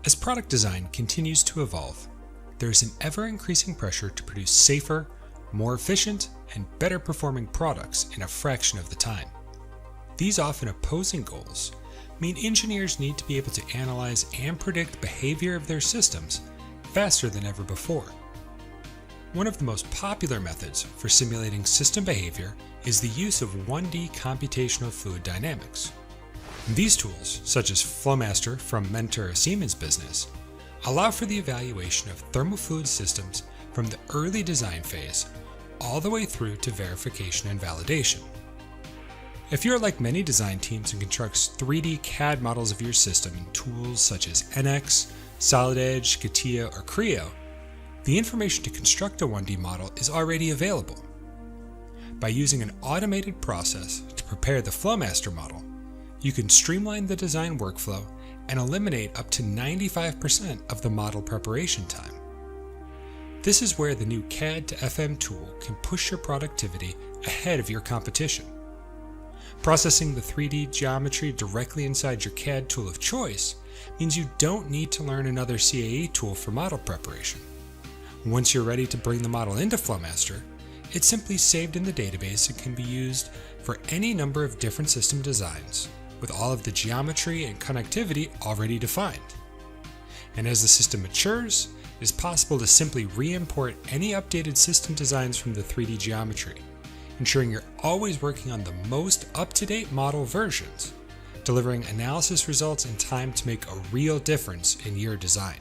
As product design continues to evolve, there is an ever-increasing pressure to produce safer, more efficient, and better performing products in a fraction of the time. These often opposing goals mean engineers need to be able to analyze and predict behavior of their systems faster than ever before. One of the most popular methods for simulating system behavior is the use of 1D computational fluid dynamics. These tools, such as Flomaster from Mentor Siemens business, allow for the evaluation of thermofluid systems from the early design phase all the way through to verification and validation. If you're like many design teams and constructs 3D CAD models of your system in tools such as NX, Solid Edge, CATIA, or Creo, the information to construct a 1D model is already available. By using an automated process to prepare the Flomaster model, you can streamline the design workflow and eliminate up to 95% of the model preparation time. This is where the new CAD2FM tool can push your productivity ahead of your competition. Processing the 3D geometry directly inside your CAD tool of choice means you don't need to learn another CAE tool for model preparation. Once you're ready to bring the model into Flomaster, it's simply saved in the database and can be used for any number of different system designs, with all of the geometry and connectivity already defined. And as the system matures, it is possible to simply re-import any updated system designs from the 3D geometry, ensuring you're always working on the most up-to-date model versions, delivering analysis results in time to make a real difference in your design.